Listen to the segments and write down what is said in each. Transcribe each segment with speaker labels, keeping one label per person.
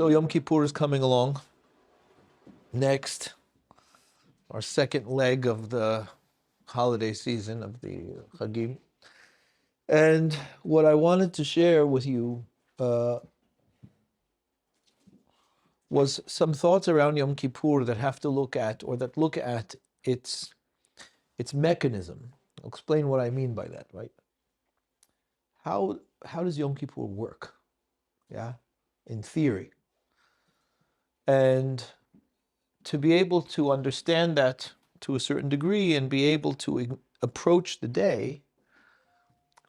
Speaker 1: So Yom Kippur is coming along. Next, our second leg of the holiday season of the Chagim. And what I wanted to share with you was some thoughts around Yom Kippur that have to look at, or that look at its mechanism. I'll explain what I mean by that, right? How does Yom Kippur work? Yeah, in theory. And to be able to understand that to a certain degree and be able to approach the day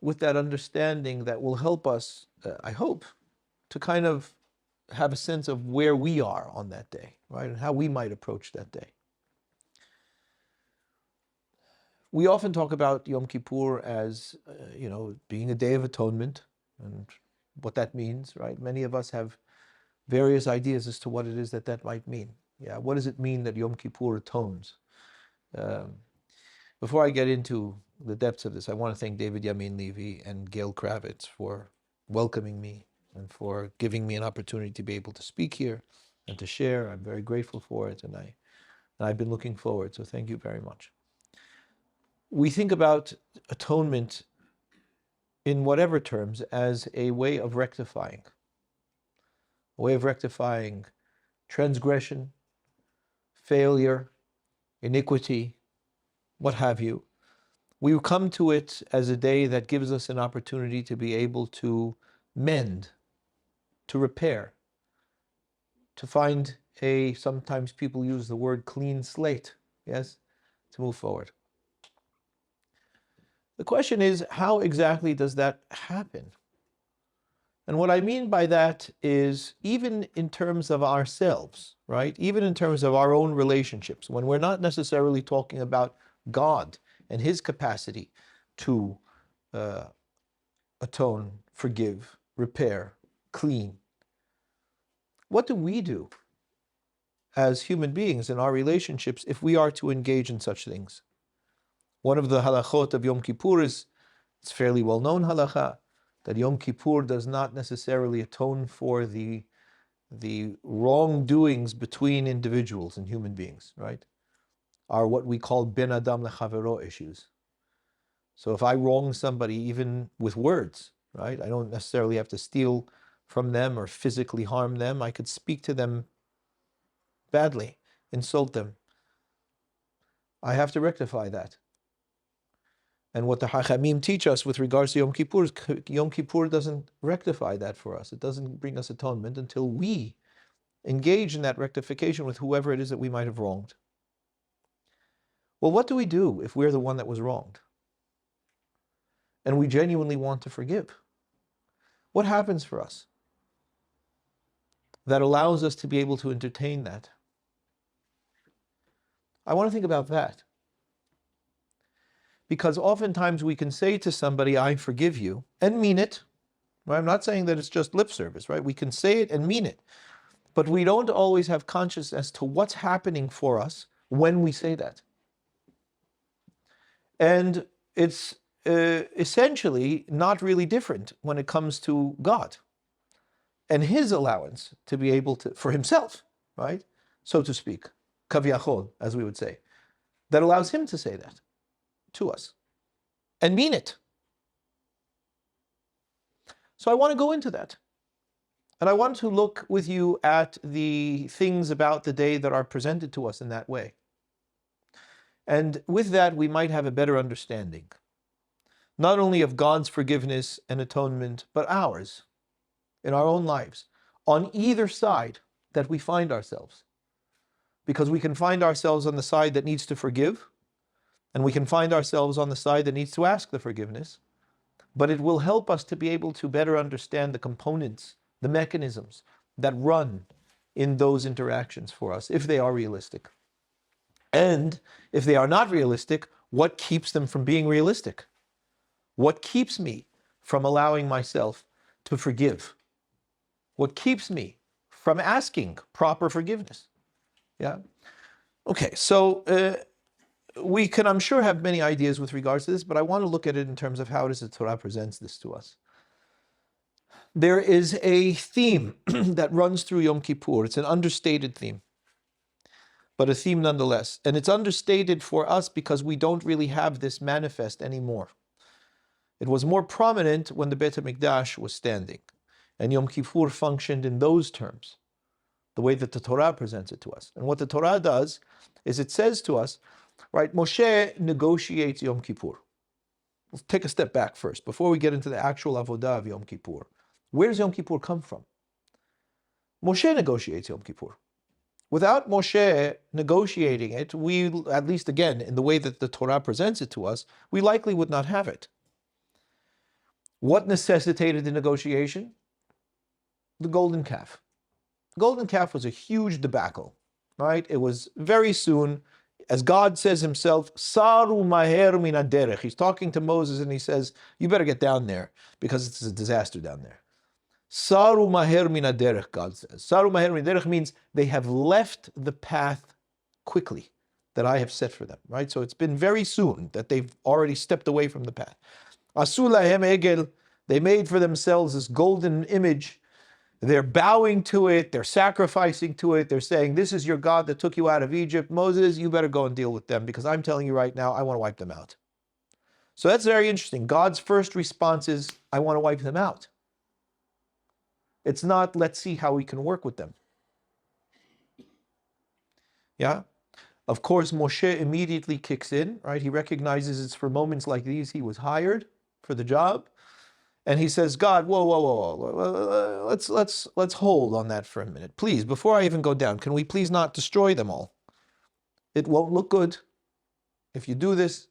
Speaker 1: with that understanding that will help us, I hope, to kind of have a sense of where we are on that day, right? And how we might approach that day. We often talk about Yom Kippur as, being a day of atonement and what that means, right? Many of us have various ideas as to what it is that might mean. Yeah, what does it mean that Yom Kippur atones? Before I get into the depths of this, I want to thank David Yamin Levy and Gail Kravitz for welcoming me and for giving me an opportunity to be able to speak here and to share. I'm very grateful for it, and I've been looking forward, so thank you very much. We think about atonement in whatever terms as a way of rectifying transgression, failure, iniquity, what have you. We come to it as a day that gives us an opportunity to be able to mend, to repair, to find sometimes people use the word clean slate, yes, to move forward. The question is, how exactly does that happen? And what I mean by that is, even in terms of ourselves, right? Even in terms of our own relationships, when we're not necessarily talking about God and His capacity to atone, forgive, repair, clean. What do we do as human beings in our relationships if we are to engage in such things? One of the halachot of Yom Kippur is, it's fairly well-known halacha, that Yom Kippur does not necessarily atone for the wrongdoings between individuals and human beings, right? Are what we call ben adam lechavero issues. So if I wrong somebody, even with words, right? I don't necessarily have to steal from them or physically harm them. I could speak to them badly, insult them. I have to rectify that. And what the Hachamim teach us with regards to Yom Kippur is Yom Kippur doesn't rectify that for us. It doesn't bring us atonement until we engage in that rectification with whoever it is that we might have wronged. Well, what do we do if we're the one that was wronged and we genuinely want to forgive? What happens for us that allows us to be able to entertain that? I want to think about that. Because oftentimes we can say to somebody, I forgive you, and mean it. Right? I'm not saying that it's just lip service, right? We can say it and mean it. But we don't always have consciousness as to what's happening for us when we say that. And it's essentially not really different when it comes to God and His allowance to be able to, for Himself, right? So to speak, kavyachol, as we would say, that allows Him to say that to us and mean it. So I want to go into that. And I want to look with you at the things about the day that are presented to us in that way. And with that, we might have a better understanding, not only of God's forgiveness and atonement, but ours, in our own lives, on either side that we find ourselves. Because we can find ourselves on the side that needs to forgive, and we can find ourselves on the side that needs to ask the forgiveness. But it will help us to be able to better understand the components, the mechanisms that run in those interactions for us, if they are realistic. And if they are not realistic, what keeps them from being realistic? What keeps me from allowing myself to forgive? What keeps me from asking proper forgiveness? Yeah? Okay, so we can, I'm sure, have many ideas with regards to this, but I want to look at it in terms of how does the Torah presents this to us. There is a theme that runs through Yom Kippur. It's an understated theme, but a theme nonetheless. And it's understated for us because we don't really have this manifest anymore. It was more prominent when the Beit HaMikdash was standing, and Yom Kippur functioned in those terms, the way that the Torah presents it to us. And what the Torah does is it says to us, right, Moshe negotiates Yom Kippur. Let's take a step back first, before we get into the actual avodah of Yom Kippur. Where does Yom Kippur come from? Moshe negotiates Yom Kippur. Without Moshe negotiating it, we, at least again, in the way that the Torah presents it to us, we likely would not have it. What necessitated the negotiation? The golden calf. The golden calf was a huge debacle, right? It was very soon, as God says himself, Saru maher min haderech. He's talking to Moses and he says, you better get down there because it's a disaster down there. Saru maher min haderech, God says. Saru maher min haderech means they have left the path quickly that I have set for them, right? So it's been very soon that they've already stepped away from the path. Asu lahem egel, they made for themselves this golden image. They're bowing to it, they're sacrificing to it, they're saying, this is your God that took you out of Egypt. Moses, you better go and deal with them because I'm telling you right now, I want to wipe them out. So that's very interesting. God's first response is, I want to wipe them out. It's not, let's see how we can work with them. Yeah? Of course, Moshe immediately kicks in, right? He recognizes it's for moments like these he was hired for the job. And he says, God, whoa. Let's hold on that for a minute. Please, before I even go down, can we please not destroy them all? It won't look good if you do this.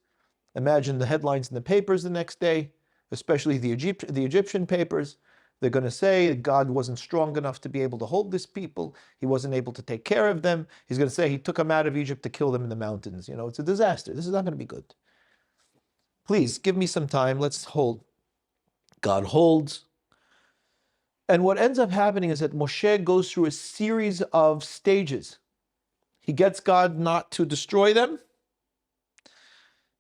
Speaker 1: Imagine the headlines in the papers the next day, especially the Egyptian papers. They're going to say that God wasn't strong enough to be able to hold this people. He wasn't able to take care of them. He's going to say he took them out of Egypt to kill them in the mountains. You know, it's a disaster. This is not going to be good. Please, give me some time. Let's hold. God holds. And what ends up happening is that Moshe goes through a series of stages. He gets God not to destroy them.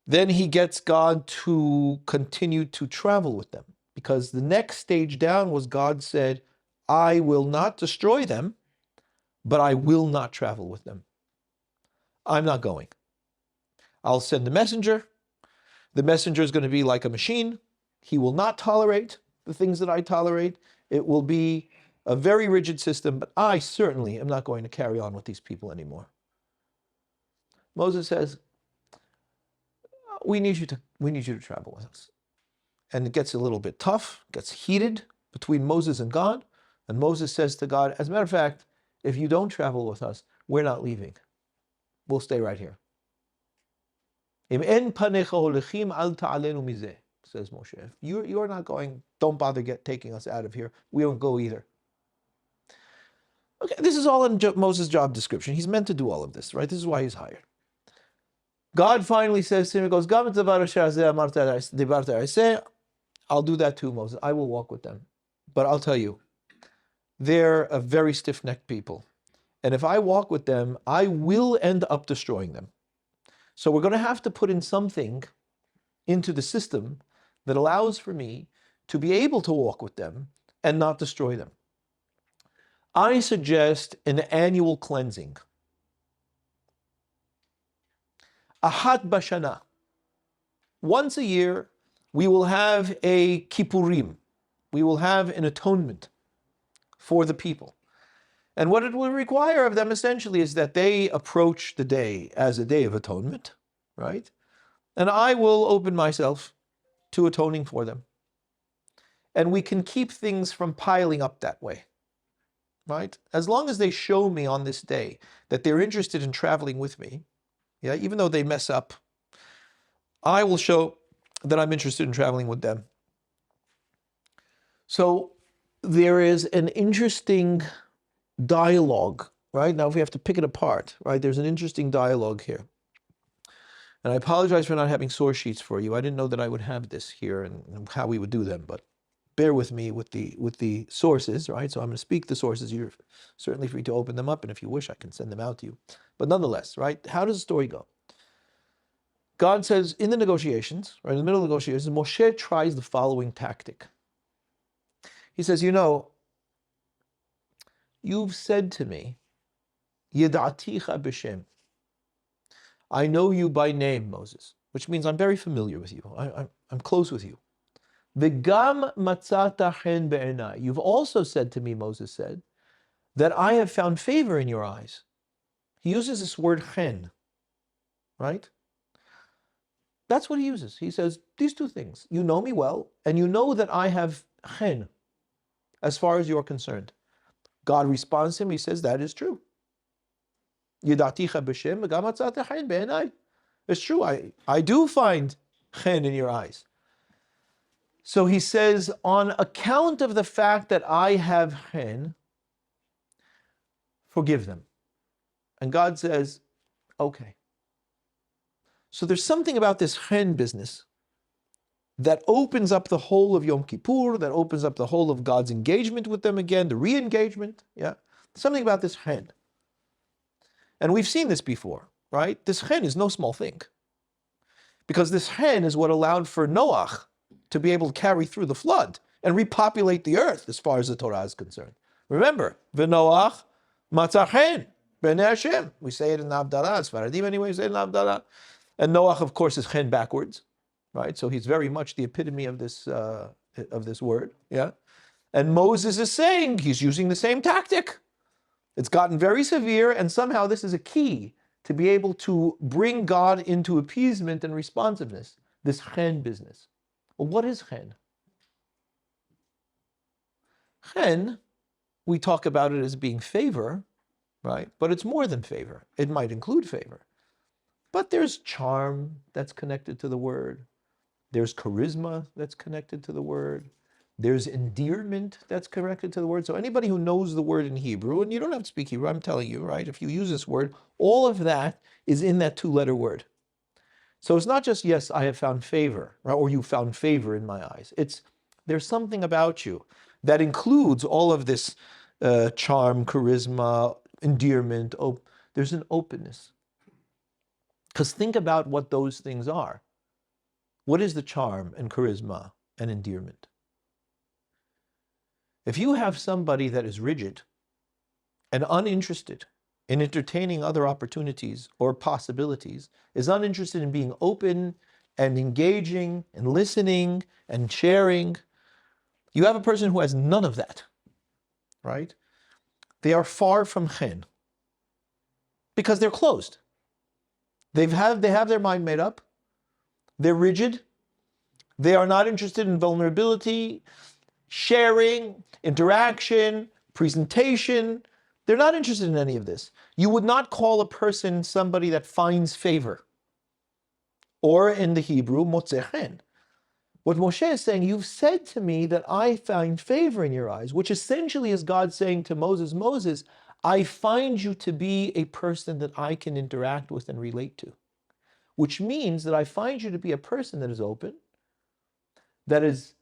Speaker 1: Then he gets God to continue to travel with them. Because the next stage down was God said, I will not destroy them, but I will not travel with them. I'm not going. I'll send a messenger. The messenger is going to be like a machine. He will not tolerate the things that I tolerate. It will be a very rigid system, but I certainly am not going to carry on with these people anymore. Moses says, we need you to travel with us. And it gets a little bit tough, gets heated between Moses and God. And Moses says to God, as a matter of fact, if you don't travel with us, we're not leaving. We'll stay right here. Im en panecha holechim al ta'alenu mizeh, says Moshe. If you're not going, don't bother taking us out of here. We won't go either. Okay, this is all in Moses' job description. He's meant to do all of this, right? This is why he's hired. God finally says to him, he goes, I'll do that too, Moses. I will walk with them. But I'll tell you, they're a very stiff-necked people. And if I walk with them, I will end up destroying them. So we're going to have to put in something into the system that allows for me to be able to walk with them and not destroy them. I suggest an annual cleansing. Ahat bashana. Once a year, we will have a kippurim. We will have an atonement for the people. And what it will require of them essentially is that they approach the day as a day of atonement, right? And I will open myself to atoning for them. And we can keep things from piling up that way, right? As long as they show me on this day that they're interested in traveling with me, yeah, even though they mess up, I will show that I'm interested in traveling with them. So there is an interesting dialogue, right? Now, if we have to pick it apart, right? There's an interesting dialogue here. And I apologize for not having source sheets for you. I didn't know that I would have this here and how we would do them, but bear with me with the sources, right? So I'm going to speak the sources. You're certainly free to open them up, and if you wish, I can send them out to you. But nonetheless, right? How does the story go? God says in the negotiations, right, in the middle of the negotiations, Moshe tries the following tactic. He says, you've said to me, Yidaticha b'shem. I know you by name, Moses, which means I'm very familiar with you. I'm close with you. V'gam matzata chen be'enai. You've also said to me, Moses said, that I have found favor in your eyes. He uses this word chen, right? That's what he uses. He says, these two things. You know me well, and you know that I have chen, as far as you're concerned. God responds to him, he says, that is true. Yidaticha b'shem v'gam matzata chen be'enai. It's true, I do find chen in your eyes. So he says, on account of the fact that I have chen, forgive them. And God says, okay. So there's something about this chen business that opens up the whole of Yom Kippur, that opens up the whole of God's engagement with them again, the re-engagement, yeah? Something about this chen. And we've seen this before, right? This chen is no small thing. Because this chen is what allowed for Noach to be able to carry through the flood and repopulate the earth as far as the Torah is concerned. Remember, V'Noach matzah chen b'nei Hashem. We say it in the Havdalah, Sfaradim anyway, we say it in the Havdalah. And Noach, of course, is chen backwards, right? So he's very much the epitome of this word, yeah? And Moses is saying, he's using the same tactic. It's gotten very severe, and somehow this is a key to be able to bring God into appeasement and responsiveness, this chen business. Well, what is chen? Chen, we talk about it as being favor, right? But it's more than favor. It might include favor. But there's charm that's connected to the word. There's charisma that's connected to the word. There's endearment that's connected to the word. So anybody who knows the word in Hebrew, and you don't have to speak Hebrew, I'm telling you, right? If you use this word, all of that is in that two-letter word. So it's not just, yes, I have found favor, right? Or you found favor in my eyes. It's, there's something about you that includes all of this charm, charisma, endearment. There's an openness. Because think about what those things are. What is the charm and charisma and endearment? If you have somebody that is rigid and uninterested in entertaining other opportunities or possibilities, is uninterested in being open and engaging and listening and sharing, you have a person who has none of that, right? They are far from chen because they're closed. They have their mind made up. They're rigid. They are not interested in vulnerability, sharing, interaction, presentation. They're not interested in any of this. You would not call a person somebody that finds favor. Or in the Hebrew, motzeh chen. What Moshe is saying, you've said to me that I find favor in your eyes, which essentially is God saying to Moses, Moses, I find you to be a person that I can interact with and relate to. Which means that I find you to be a person that is open, that is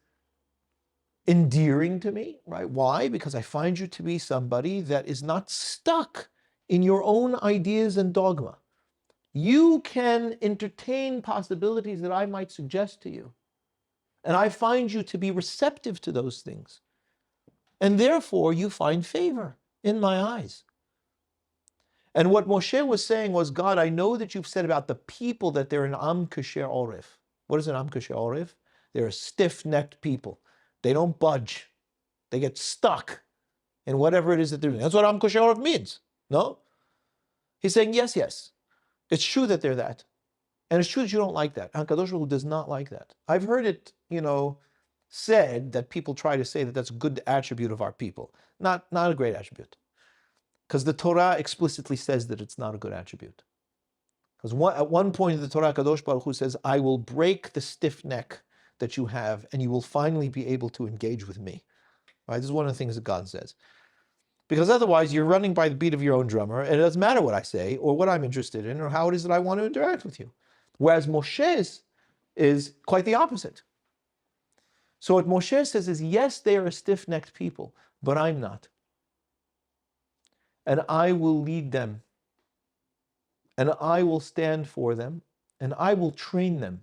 Speaker 1: endearing to me, right? Why? Because I find you to be somebody that is not stuck in your own ideas and dogma. You can entertain possibilities that I might suggest to you. And I find you to be receptive to those things. And therefore, you find favor in my eyes. And what Moshe was saying was, God, I know that you've said about the people that they're an am kasher orif. What is an am kasher orif? They're a stiff-necked people. They don't budge. They get stuck in whatever it is that they're doing. That's what am kasher orif means. No? He's saying, yes, yes. It's true that they're that. And it's true that you don't like that. HaKadosh Baruch Hu does not like that. I've heard it, said that people try to say that that's a good attribute of our people. Not a great attribute. Because the Torah explicitly says that it's not a good attribute. Because at one point in the Torah, HaKadosh Baruch Hu says, I will break the stiff neck that you have, and you will finally be able to engage with me. Right? This is one of the things that God says. Because otherwise, you're running by the beat of your own drummer, and it doesn't matter what I say, or what I'm interested in, or how it is that I want to interact with you. Whereas Moshe's is quite the opposite. So what Moshe says is, yes, they are a stiff-necked people, but I'm not. And I will lead them. And I will stand for them. And I will train them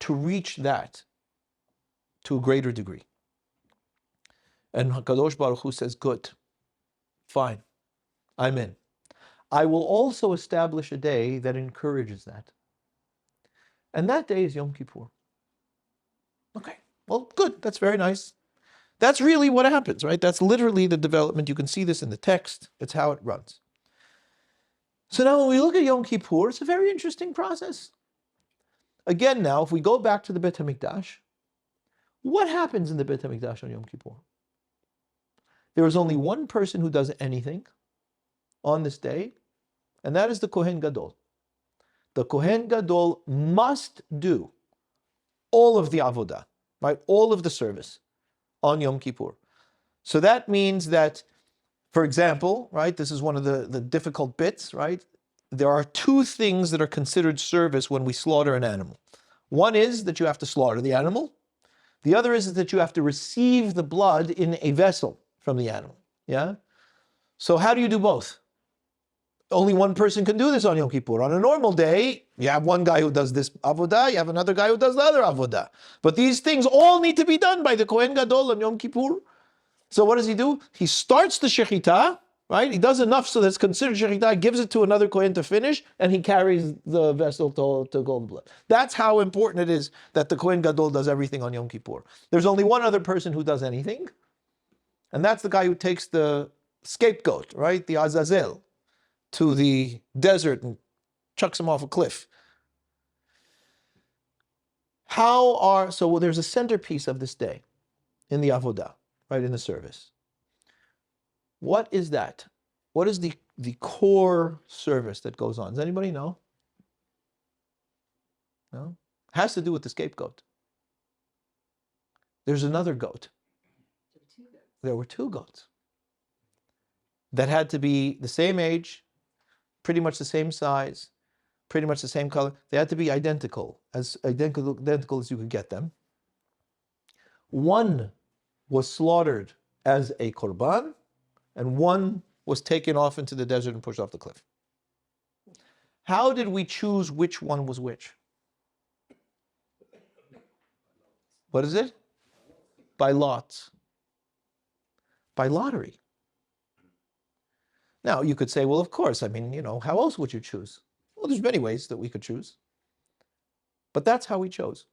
Speaker 1: to reach that to a greater degree. And HaKadosh Baruch Hu says, good, fine, I'm in. I will also establish a day that encourages that. And that day is Yom Kippur. Okay, well, good, that's very nice. That's really what happens, right? That's literally the development. You can see this in the text. It's how it runs. So now when we look at Yom Kippur, it's a very interesting process. Again now, if we go back to the Beit HaMikdash, what happens in the Beit HaMikdash on Yom Kippur? There is only one person who does anything on this day, and that is the Kohen Gadol. The Kohen Gadol must do all of the avodah, right? All of the service on Yom Kippur. So that means that, for example, right, this is one of the difficult bits, right? There are two things that are considered service when we slaughter an animal. One is that you have to slaughter the animal. The other is that you have to receive the blood in a vessel from the animal. Yeah? So how do you do both? Only one person can do this on Yom Kippur. On a normal day, you have one guy who does this avodah, you have another guy who does the other avodah. But these things all need to be done by the Kohen Gadol on Yom Kippur. So what does he do? He starts the shechitah, right? He does enough so that it's considered shechitah, gives it to another Kohen to finish, and he carries the vessel to go the blood. That's how important it is that the Kohen Gadol does everything on Yom Kippur. There's only one other person who does anything, and that's the guy who takes the scapegoat, right? The Azazel, to the desert and chucks him off a cliff. So there's a centerpiece of this day in the avodah, right, in the service. What is that? What is the core service that goes on? Does anybody know? No? It has to do with the scapegoat. There's another goat. There were two goats that had to be the same age, pretty much the same size, pretty much the same color. They had to be identical as you could get them. One was slaughtered as a korban, and one was taken off into the desert and pushed off the cliff. How did we choose which one was which? What is it? By lots. By lottery. Now, you could say, well, of course, I mean, how else would you choose? Well, there's many ways that we could choose. But that's how we chose.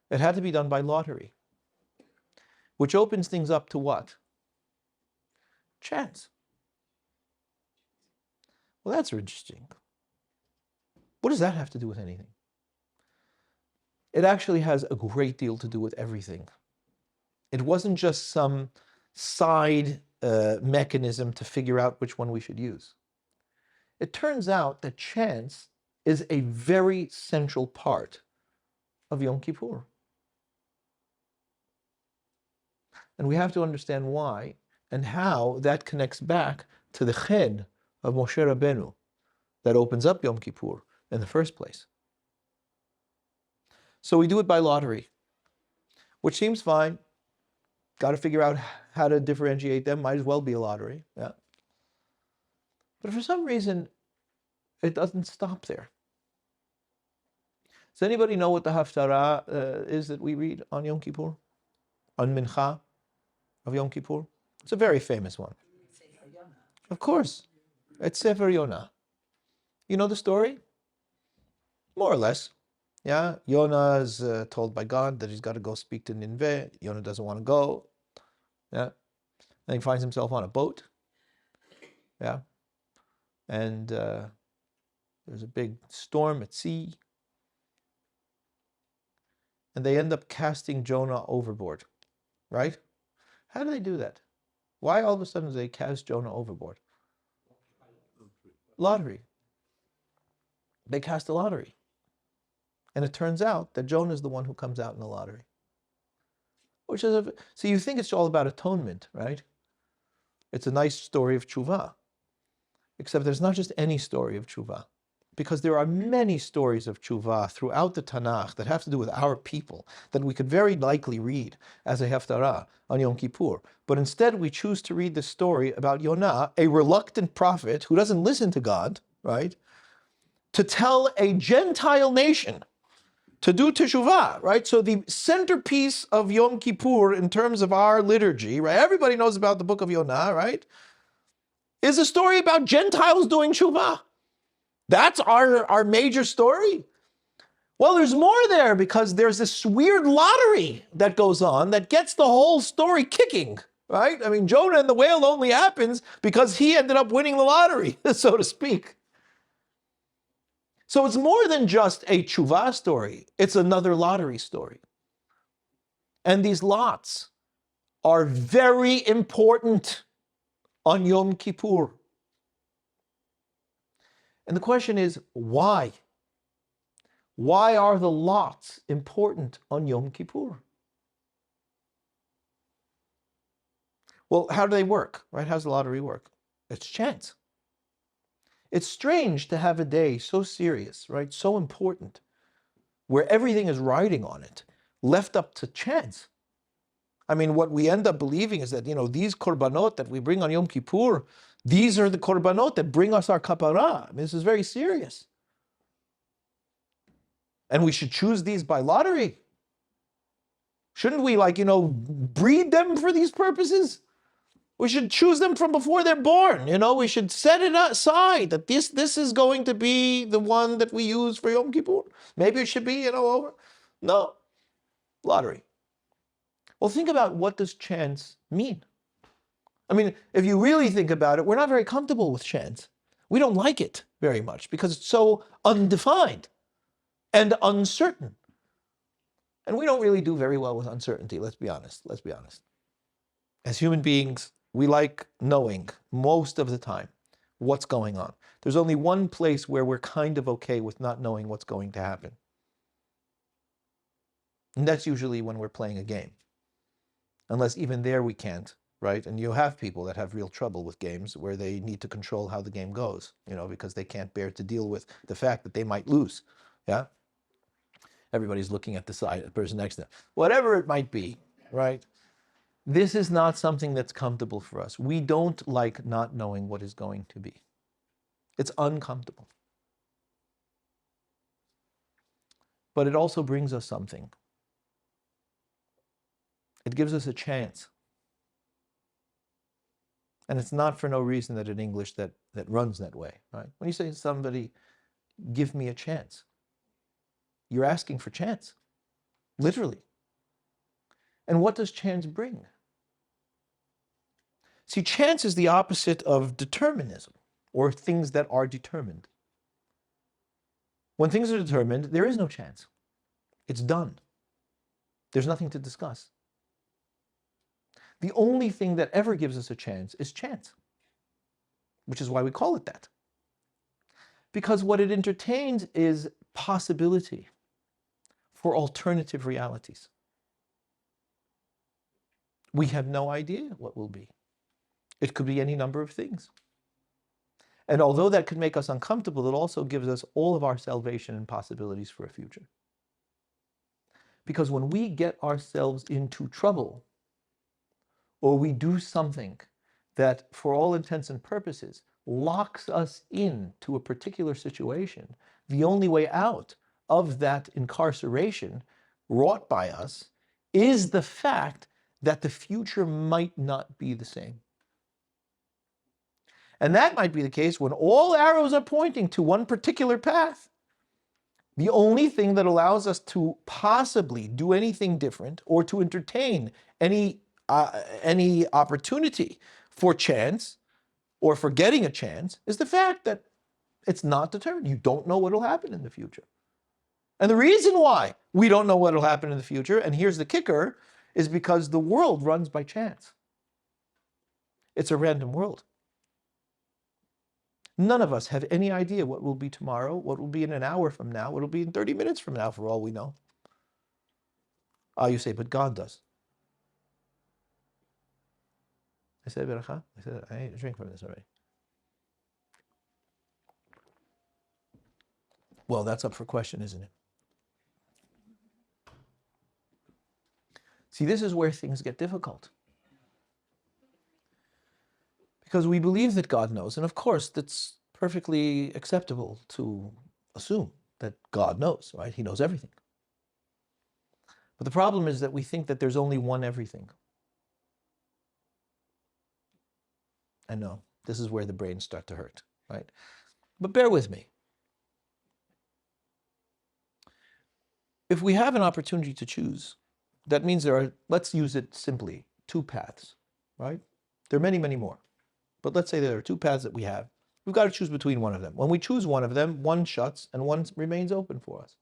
Speaker 1: It had to be done by lottery, which opens things up to what? Chance. Well, that's interesting. What does that have to do with anything? It actually has a great deal to do with everything. It wasn't just some side mechanism to figure out which one we should use. It turns out that chance is a very central part of Yom Kippur. And we have to understand why and how that connects back to the ched of Moshe Rabbeinu that opens up Yom Kippur in the first place. So we do it by lottery, which seems fine. Got to figure out how to differentiate them. Might as well be a lottery. Yeah. But for some reason, it doesn't stop there. Does anybody know what the Haftarah is that we read on Yom Kippur? On Mincha of Yom Kippur? It's a very famous one. Of course. It's Sefer Yonah. You know the story? More or less. Yeah, Yonah is told by God that he's got to go speak to Nineveh. Yonah doesn't want to go. Yeah, and he finds himself on a boat. Yeah, and there's a big storm at sea, and they end up casting Jonah overboard. Right? How do they do that? Why all of a sudden do they cast Jonah overboard? Lottery. They cast a lottery. And it turns out that Jonah is the one who comes out in the lottery. So you think it's all about atonement, right? It's a nice story of tshuva. Except there's not just any story of tshuva. Because there are many stories of tshuva throughout the Tanakh that have to do with our people that we could very likely read as a haftarah on Yom Kippur. But instead we choose to read the story about Yonah, a reluctant prophet who doesn't listen to God, right? To tell a Gentile nation to do teshuvah, right? So the centerpiece of Yom Kippur in terms of our liturgy, right? Everybody knows about the book of Yonah, right? Is a story about Gentiles doing teshuvah. That's our major story. Well, there's more there because there's this weird lottery that goes on that gets the whole story kicking, right? I mean, Jonah and the whale only happens because he ended up winning the lottery, so to speak. So it's more than just a tshuva story. It's another lottery story. And these lots are very important on Yom Kippur. And the question is, why? Why are the lots important on Yom Kippur? Well, how do they work, right? How does the lottery work? It's chance. It's strange to have a day so serious, right? So important, where everything is riding on it, left up to chance. I mean, what we end up believing is that, these korbanot that we bring on Yom Kippur, these are the korbanot that bring us our kapara. I mean, this is very serious. And we should choose these by lottery. Shouldn't we, breed them for these purposes? We should choose them from before they're born. We should set it aside that this is going to be the one that we use for Yom Kippur. Maybe it should be, over. No. Lottery. Well, think about, what does chance mean? I mean, if you really think about it, we're not very comfortable with chance. We don't like it very much because it's so undefined and uncertain. And we don't really do very well with uncertainty, let's be honest. As human beings, we like knowing most of the time what's going on. There's only one place where we're kind of okay with not knowing what's going to happen. And that's usually when we're playing a game. Unless even there we can't, right? And you have people that have real trouble with games where they need to control how the game goes, because they can't bear to deal with the fact that they might lose. Yeah? Everybody's looking at the person next to them. Whatever it might be, right? This is not something that's comfortable for us. We don't like not knowing what is going to be. It's uncomfortable. But it also brings us something. It gives us a chance. And it's not for no reason that in English that runs that way, right? When you say to somebody, give me a chance, you're asking for chance, literally. And what does chance bring? See, chance is the opposite of determinism, or things that are determined. When things are determined, there is no chance. It's done. There's nothing to discuss. The only thing that ever gives us a chance is chance, which is why we call it that. Because what it entertains is possibility for alternative realities. We have no idea what will be. It could be any number of things. And although that could make us uncomfortable, it also gives us all of our salvation and possibilities for a future. Because when we get ourselves into trouble, or we do something that, for all intents and purposes, locks us into a particular situation, the only way out of that incarceration wrought by us is the fact that the future might not be the same. And that might be the case when all arrows are pointing to one particular path. The only thing that allows us to possibly do anything different or to entertain any opportunity for chance or for getting a chance is the fact that it's not determined. You don't know what will happen in the future. And the reason why we don't know what will happen in the future, and here's the kicker, is because the world runs by chance. It's a random world. None of us have any idea what will be tomorrow, what will be in an hour from now, what will be in 30 minutes from now, for all we know. You say, but God does. I said, Beracha? I said, I ate a drink from this already. Well, that's up for question, isn't it? See, this is where things get difficult. Because we believe that God knows, and of course, that's perfectly acceptable to assume that God knows, right? He knows everything. But the problem is that we think that there's only one everything. I know, this is where the brains start to hurt, right? But bear with me. If we have an opportunity to choose, that means there are, let's use it simply, two paths, right? There are many, many more. But let's say there are two paths that we have. We've got to choose between one of them. When we choose one of them, one shuts and one remains open for us.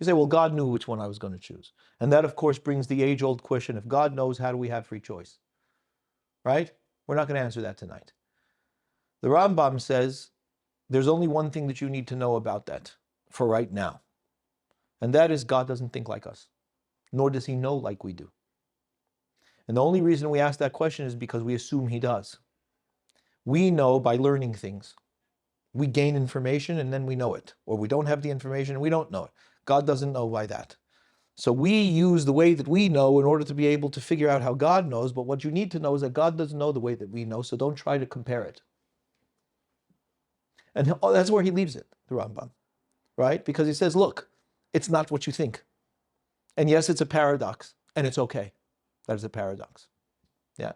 Speaker 1: You say, well, God knew which one I was going to choose. And that, of course, brings the age-old question, if God knows, how do we have free choice? Right? We're not going to answer that tonight. The Rambam says there's only one thing that you need to know about that for right now. And that is God doesn't think like us, nor does he know like we do. And the only reason we ask that question is because we assume he does. We know by learning things. We gain information and then we know it. Or we don't have the information and we don't know it. God doesn't know by that. So we use the way that we know in order to be able to figure out how God knows. But what you need to know is that God doesn't know the way that we know. So don't try to compare it. And that's where he leaves it, the Rambam. Right? Because he says, look, it's not what you think. And yes, it's a paradox. And it's okay. That is a paradox. Yeah.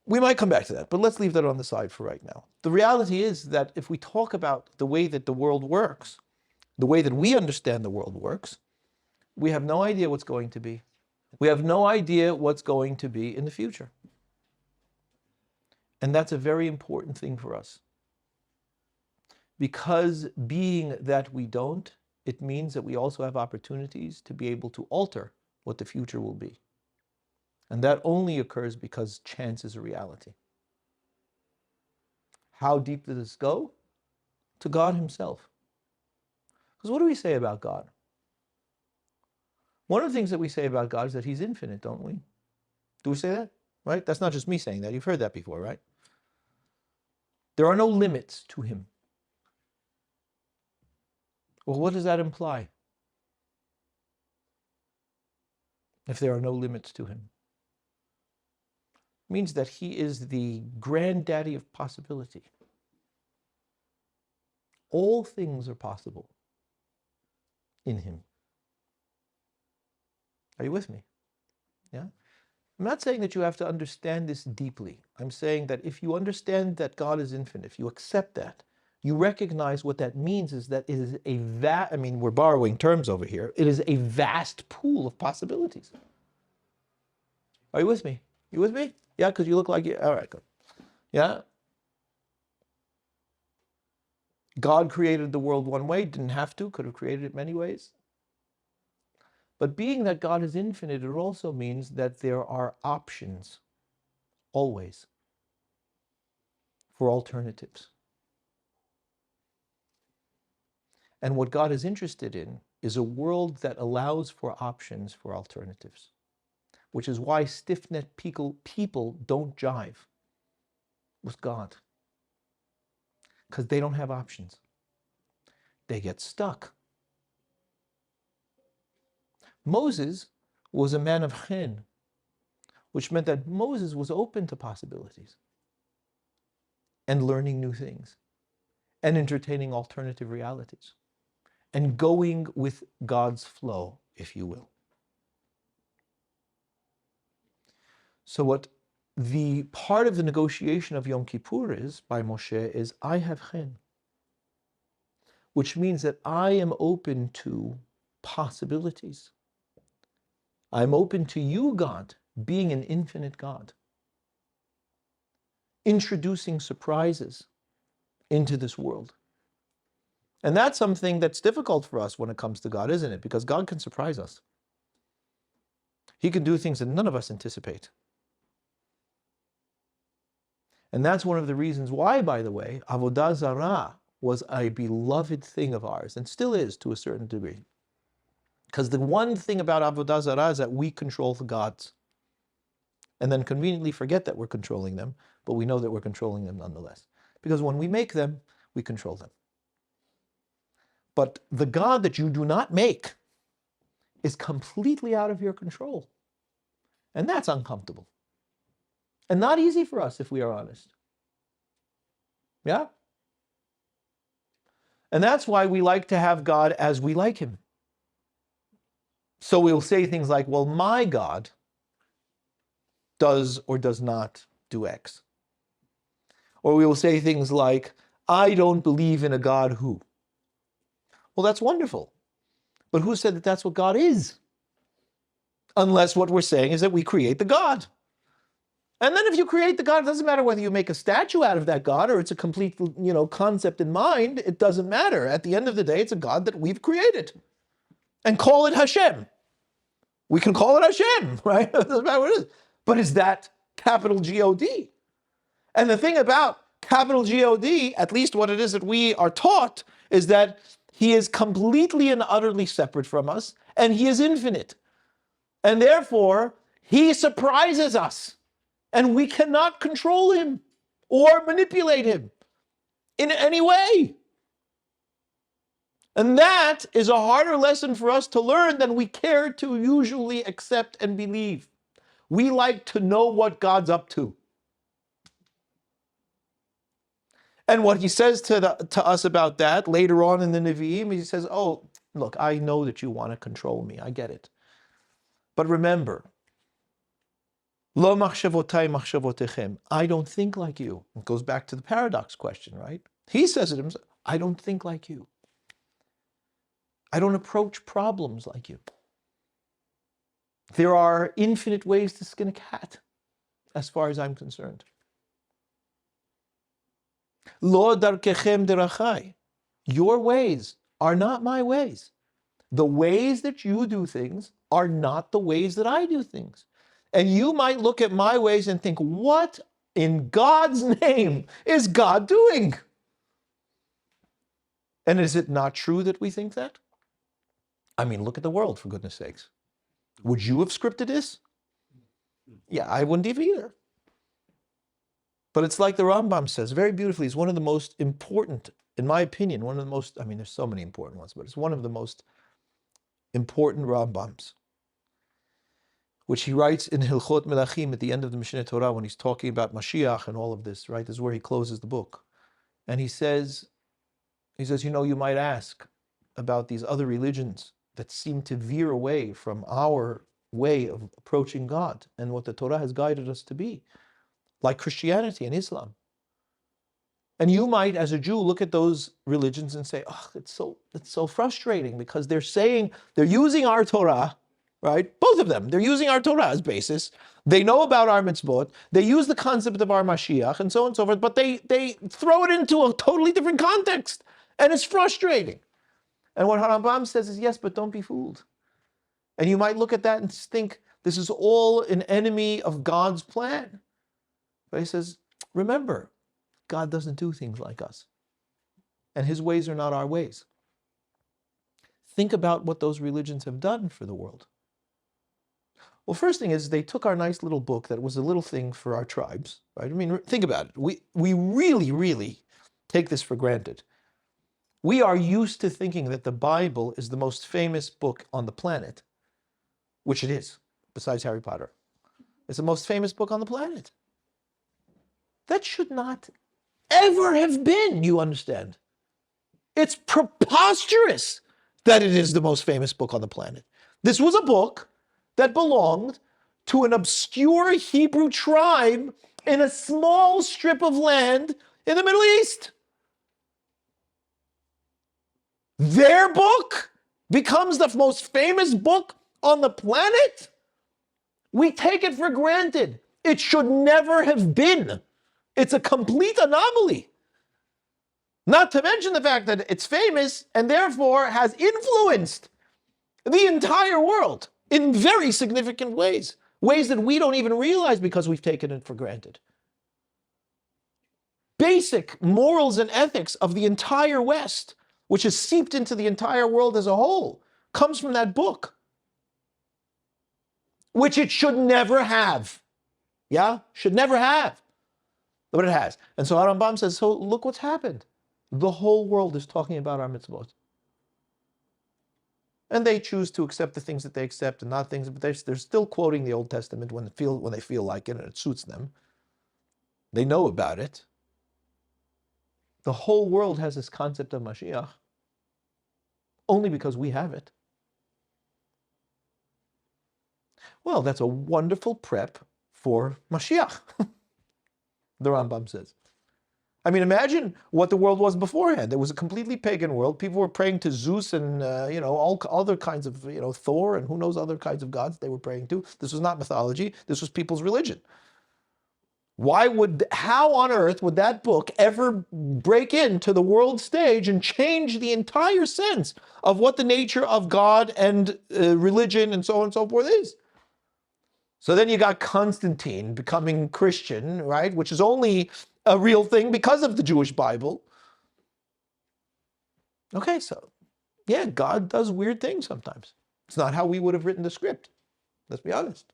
Speaker 1: We might come back to that, but let's leave that on the side for right now. The reality is that if we talk about the way that the world works, the way that we understand the world works, we have no idea what's going to be. We have no idea what's going to be in the future. And that's a very important thing for us. Because being that we don't, it means that we also have opportunities to be able to alter what the future will be. And that only occurs because chance is a reality. How deep does this go? To God himself. Because what do we say about God? One of the things that we say about God is that he's infinite, don't we? Do we say that? Right? That's not just me saying that. You've heard that before, right? There are no limits to him. Well, what does that imply? If there are no limits to him. It means that he is the granddaddy of possibility. All things are possible in him. Are you with me? Yeah? I'm not saying that you have to understand this deeply. I'm saying that if you understand that God is infinite, if you accept that, you recognize what that means is that it is a we're borrowing terms over here. It is a vast pool of possibilities. Are you with me? You with me? Yeah, because you look like you. All right, good. Yeah? God created the world one way, didn't have to, could have created it many ways. But being that God is infinite, it also means that there are options, always, for alternatives. And what God is interested in is a world that allows for options for alternatives, which is why stiff-necked people don't jive with God, because they don't have options. They get stuck. Moses was a man of chen, which meant that Moses was open to possibilities and learning new things and entertaining alternative realities and going with God's flow, if you will. So what the part of the negotiation of Yom Kippur is, by Moshe, is I have chen, which means that I am open to possibilities. I'm open to you, God, being an infinite God, introducing surprises into this world. And that's something that's difficult for us when it comes to God, isn't it? Because God can surprise us. He can do things that none of us anticipate. And that's one of the reasons why, by the way, Avodah Zarah was a beloved thing of ours, and still is to a certain degree. Because the one thing about Avodah Zarah is that we control the gods. And then conveniently forget that we're controlling them, but we know that we're controlling them nonetheless. Because when we make them, we control them. But the God that you do not make is completely out of your control. And that's uncomfortable. And not easy for us, if we are honest. Yeah? And that's why we like to have God as we like him. So we'll say things like, well, my God does or does not do X. Or we will say things like, I don't believe in a God who. Well, that's wonderful. But who said that that's what God is? Unless what we're saying is that we create the God. And then if you create the God, it doesn't matter whether you make a statue out of that God or it's a complete, concept in mind. It doesn't matter. At the end of the day, it's a God that we've created. And call it Hashem. We can call it Hashem, right? It doesn't matter what it is. But is that capital G-O-D? And the thing about capital G-O-D, at least what it is that we are taught, is that he is completely and utterly separate from us, and he is infinite. And therefore, he surprises us, and we cannot control him or manipulate him in any way. And that is a harder lesson for us to learn than we care to usually accept and believe. We like to know what God's up to. And what he says to us about that later on in the Nevi'im, he says, oh, look, I know that you want to control me. I get it. But remember, Lo machshavotai machshavotechem. I don't think like you. It goes back to the paradox question, right? He says it himself. I don't think like you. I don't approach problems like you. There are infinite ways to skin a cat, as far as I'm concerned. Lo darkechem derachai. Your ways are not my ways. The ways that you do things are not the ways that I do things. And you might look at my ways and think, what in God's name is God doing? And is it not true that we think that? I mean, look at the world, for goodness sakes. Would you have scripted this? Yeah, I wouldn't have either. But it's like the Rambam says very beautifully, it's one of the most important, in my opinion, there's so many important ones, but it's one of the most important Rambams, which he writes in Hilchot Melachim at the end of the Mishneh Torah when he's talking about Mashiach and all of this, right? This is where he closes the book. And he says, you might ask about these other religions that seem to veer away from our way of approaching God and what the Torah has guided us to be, like Christianity and Islam. And you might, as a Jew, look at those religions and say, oh, it's so frustrating because they're using our Torah, right? Both of them, they're using our Torah as basis. They know about our mitzvot. They use the concept of our Mashiach and so on and so forth, but they throw it into a totally different context. And it's frustrating. And what Harambam says is, yes, but don't be fooled. And you might look at that and think, this is all an enemy of God's plan. But he says, remember, God doesn't do things like us. And his ways are not our ways. Think about what those religions have done for the world. Well, first thing is they took our nice little book that was a little thing for our tribes, right? I mean, think about it. We really, really take this for granted. We are used to thinking that the Bible is the most famous book on the planet, which it is, besides Harry Potter. It's the most famous book on the planet. That should not ever have been, you understand. It's preposterous that it is the most famous book on the planet. This was a book that belonged to an obscure Hebrew tribe in a small strip of land in the Middle East. Their book becomes the most famous book on the planet? We take it for granted. It should never have been. It's a complete anomaly. Not to mention the fact that it's famous and therefore has influenced the entire world in very significant ways. Ways that we don't even realize because we've taken it for granted. Basic morals and ethics of the entire West, which is seeped into the entire world as a whole, comes from that book, which it should never have. Yeah? Should never have. But it has. And so Rambam says, so look what's happened. The whole world is talking about our mitzvot. And they choose to accept the things that they accept and not things, but they're still quoting the Old Testament when they feel like it and it suits them. They know about it. The whole world has this concept of Mashiach only because we have it. Well, that's a wonderful prep for Mashiach, the Rambam says. I mean, imagine what the world was beforehand. It was a completely pagan world. People were praying to Zeus and, all other kinds of, Thor and who knows other kinds of gods they were praying to. This was not mythology. This was people's religion. How on earth would that book ever break into the world stage and change the entire sense of what the nature of God and religion and so on and so forth is? So then you got Constantine becoming Christian, right? Which is only a real thing because of the Jewish Bible. Okay, so yeah, God does weird things sometimes. It's not how we would have written the script. Let's be honest.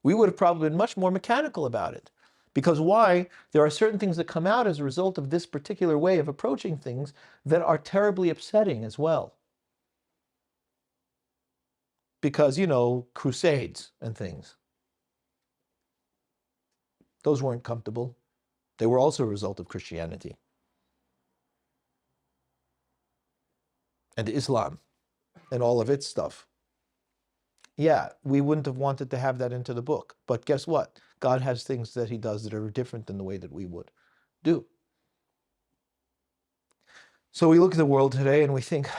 Speaker 1: We would have probably been much more mechanical about it. Because why? There are certain things that come out as a result of this particular way of approaching things that are terribly upsetting as well. Because, crusades and things. Those weren't comfortable. They were also a result of Christianity. And Islam and all of its stuff. Yeah, we wouldn't have wanted to have that into the book. But guess what? God has things that he does that are different than the way that we would do. So we look at the world today and we think,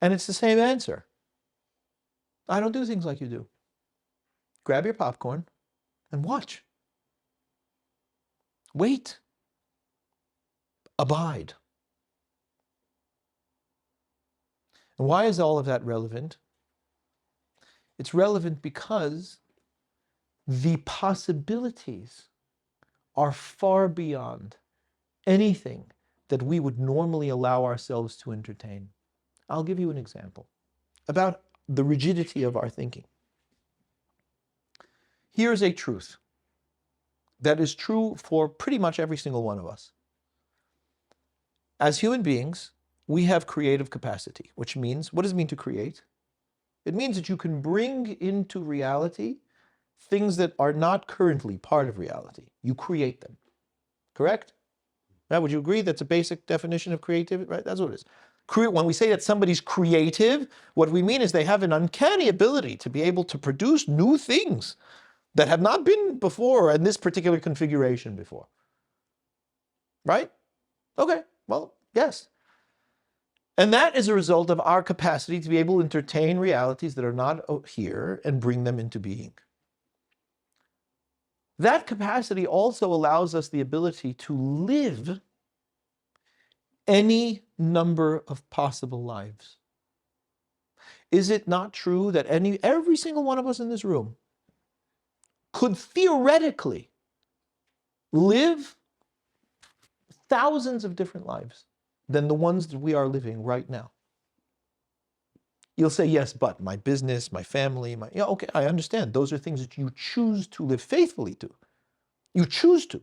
Speaker 1: and it's the same answer. I don't do things like you do. Grab your popcorn and watch. Wait. Abide. And why is all of that relevant? It's relevant because the possibilities are far beyond anything that we would normally allow ourselves to entertain. I'll give you an example about the rigidity of our thinking. Here's a truth that is true for pretty much every single one of us. As human beings, we have creative capacity, which means, what does it mean to create? It means that you can bring into reality things that are not currently part of reality. You create them. Correct? Now, would you agree that's a basic definition of creativity, right? That's what it is. When we say that somebody's creative, what we mean is they have an uncanny ability to be able to produce new things that have not been before in this particular configuration before. Right? Okay, well, yes. And that is a result of our capacity to be able to entertain realities that are not here and bring them into being. That capacity also allows us the ability to live any number of possible lives. Is it not true that every single one of us in this room could theoretically live thousands of different lives than the ones that we are living right now? You'll say, yes, but my business, my family, okay, I understand. Those are things that you choose to live faithfully to. You choose to.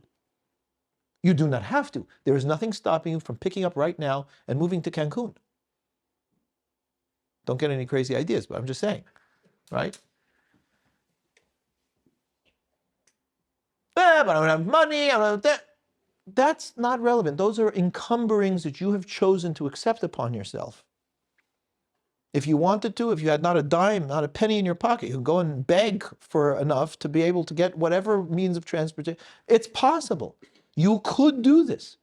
Speaker 1: You do not have to. There is nothing stopping you from picking up right now and moving to Cancun. Don't get any crazy ideas, but I'm just saying, right? But I don't have money, I don't have that. That's not relevant. Those are encumberings that you have chosen to accept upon yourself. If you wanted to, if you had not a dime, not a penny in your pocket, you could go and beg for enough to be able to get whatever means of transportation. It's possible. You could do this.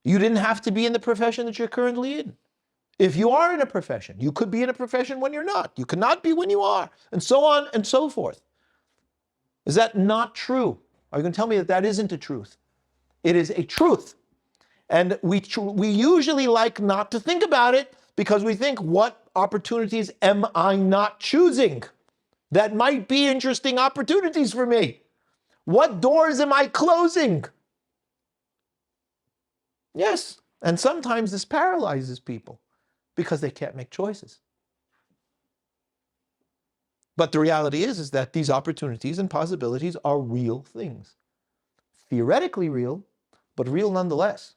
Speaker 1: You didn't have to be in the profession that you're currently in. If you are in a profession, you could be in a profession when you're not. You cannot be when you are, and so on and so forth. Is that not true? Are you going to tell me that that isn't a truth? It is a truth. And we usually like not to think about it because we think, what opportunities am I not choosing? That might be interesting opportunities for me. What doors am I closing? Yes, and sometimes this paralyzes people because they can't make choices. But the reality is that these opportunities and possibilities are real things. Theoretically real, but real nonetheless.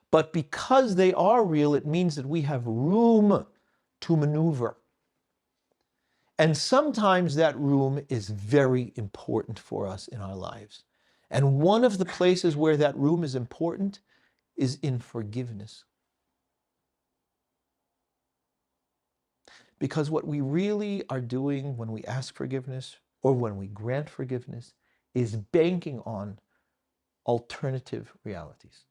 Speaker 1: But because they are real, it means that we have room to maneuver. And sometimes that room is very important for us in our lives. And one of the places where that room is important is in forgiveness. Because what we really are doing when we ask forgiveness or when we grant forgiveness is banking on alternative realities.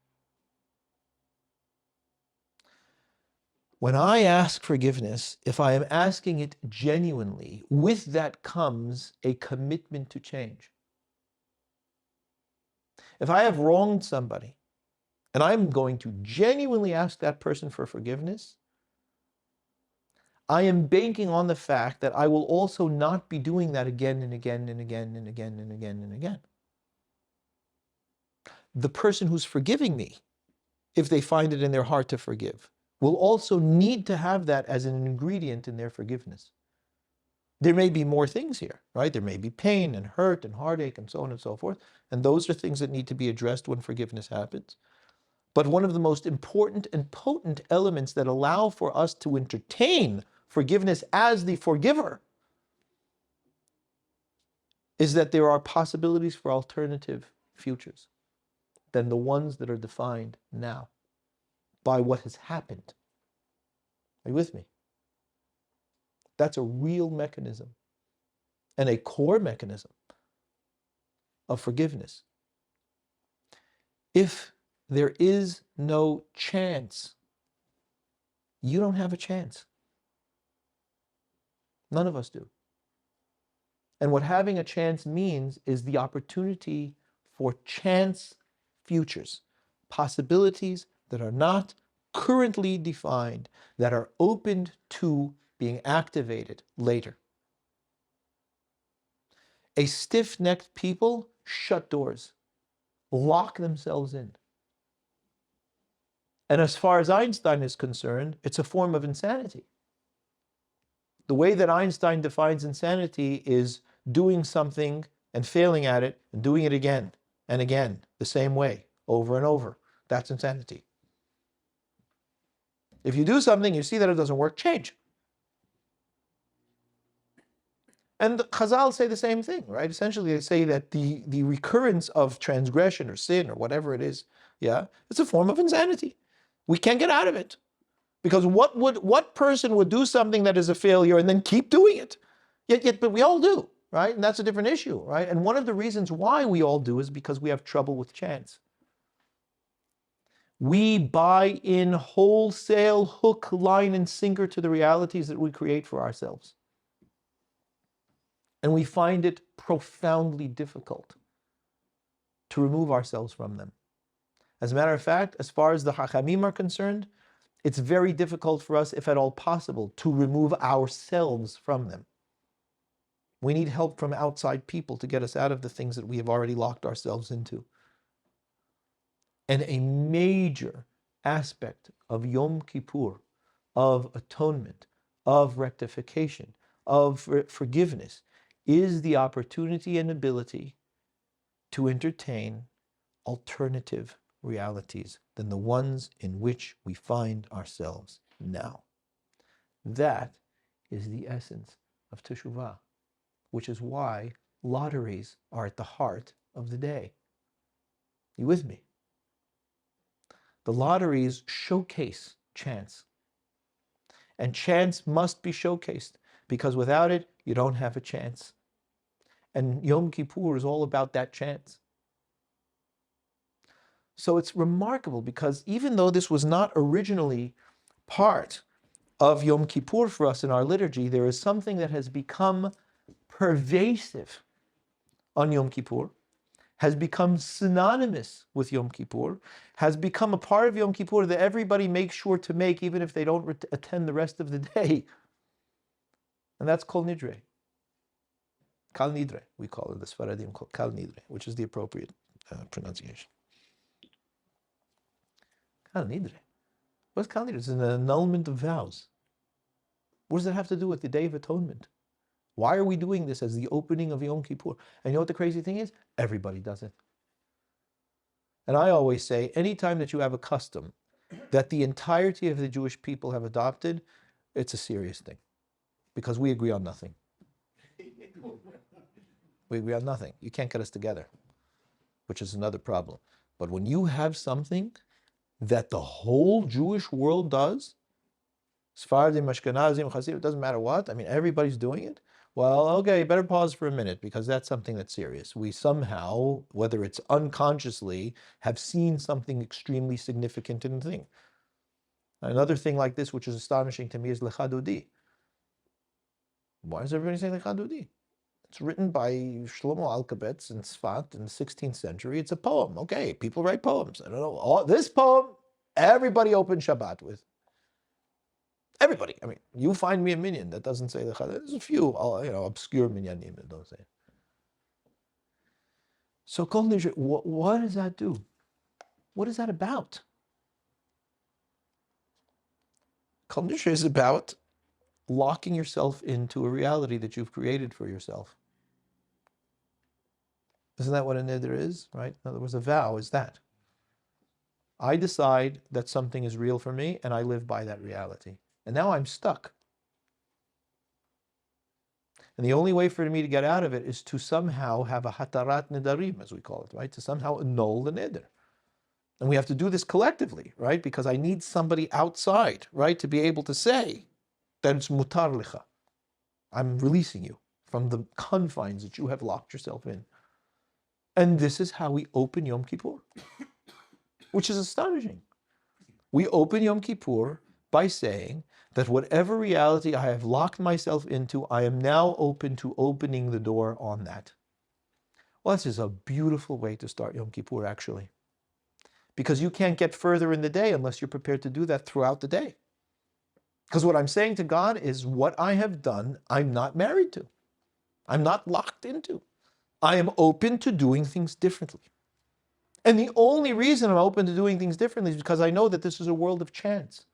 Speaker 1: When I ask forgiveness, if I am asking it genuinely, with that comes a commitment to change. If I have wronged somebody and I'm going to genuinely ask that person for forgiveness, I am banking on the fact that I will also not be doing that again and again and again and again and again and again. The person who's forgiving me, if they find it in their heart to forgive, will also need to have that as an ingredient in their forgiveness. There may be more things here, right? There may be pain and hurt and heartache and so on and so forth. And those are things that need to be addressed when forgiveness happens. But one of the most important and potent elements that allow for us to entertain forgiveness as the forgiver is that there are possibilities for alternative futures than the ones that are defined now by what has happened. Are you with me? That's a real mechanism and a core mechanism of forgiveness. If there is no chance, you don't have a chance. None of us do. And what having a chance means is the opportunity for chance futures, possibilities that are not currently defined, that are opened to being activated later. A stiff-necked people shut doors, lock themselves in. And as far as Einstein is concerned, it's a form of insanity. The way that Einstein defines insanity is doing something and failing at it and doing it again and again, the same way, over and over. That's insanity. If you do something, you see that it doesn't work, change. And the Chazal say the same thing, right? Essentially, they say that the recurrence of transgression or sin or whatever it is, it's a form of insanity. We can't get out of it. Because what person would do something that is a failure and then keep doing it? But we all do, right? And that's a different issue, right? And one of the reasons why we all do is because we have trouble with chance. We buy in wholesale hook, line, and sinker to the realities that we create for ourselves. And we find it profoundly difficult to remove ourselves from them. As a matter of fact, as far as the Chachamim are concerned, it's very difficult for us, if at all possible, to remove ourselves from them. We need help from outside people to get us out of the things that we have already locked ourselves into. And a major aspect of Yom Kippur, of atonement, of rectification, of forgiveness, is the opportunity and ability to entertain alternative realities than the ones in which we find ourselves now. That is the essence of teshuvah, which is why lotteries are at the heart of the day. You with me? The lotteries showcase chance. And chance must be showcased, because without it, you don't have a chance. And Yom Kippur is all about that chance. So it's remarkable, because even though this was not originally part of Yom Kippur for us in our liturgy, there is something that has become pervasive on Yom Kippur, has become synonymous with Yom Kippur, has become a part of Yom Kippur that everybody makes sure to make, even if they don't attend the rest of the day. And that's Kol Nidre. Kal Nidre, we call it, the Sfaradim call Kal Nidre, which is the appropriate pronunciation. Kal Nidre. What's Kal Nidre? It's an annulment of vows. What does that have to do with the Day of Atonement? Why are we doing this as the opening of Yom Kippur? And you know what the crazy thing is? Everybody does it. And I always say, anytime that you have a custom that the entirety of the Jewish people have adopted, it's a serious thing. Because we agree on nothing. We agree on nothing. You can't get us together, which is another problem. But when you have something that the whole Jewish world does, Sephardim, Ashkenazim, Hasidim, it doesn't matter what. I mean, everybody's doing it. Well, okay, better pause for a minute because that's something that's serious. We somehow, whether it's unconsciously, have seen something extremely significant in the thing. Another thing like this, which is astonishing to me, is Lecha Dodi. Why does everybody say Lecha Dodi? It's written by Shlomo Alkabetz in Sfat in the 16th century. It's a poem. Okay, people write poems. I don't know. This poem, everybody opens Shabbat with. Everybody. I mean, you find me a minyan that doesn't say Lecha. There's a few, obscure minyanim that don't say it. So, what does that do? What is that about? Kol Nishra is about locking yourself into a reality that you've created for yourself. Isn't that what a neder is, right? In other words, a vow is that. I decide that something is real for me and I live by that reality. And now I'm stuck. And the only way for me to get out of it is to somehow have a hatarat nedarim, as we call it, right? To somehow annul the neder. And we have to do this collectively, right? Because I need somebody outside, right, to be able to say that it's mutar lecha. I'm releasing you from the confines that you have locked yourself in. And this is how we open Yom Kippur, which is astonishing. We open Yom Kippur by saying that whatever reality I have locked myself into, I am now open to opening the door on that. Well, this is a beautiful way to start Yom Kippur, actually. Because you can't get further in the day unless you're prepared to do that throughout the day. Because what I'm saying to God is what I have done, I'm not married to. I'm not locked into. I am open to doing things differently. And the only reason I'm open to doing things differently is because I know that this is a world of chance.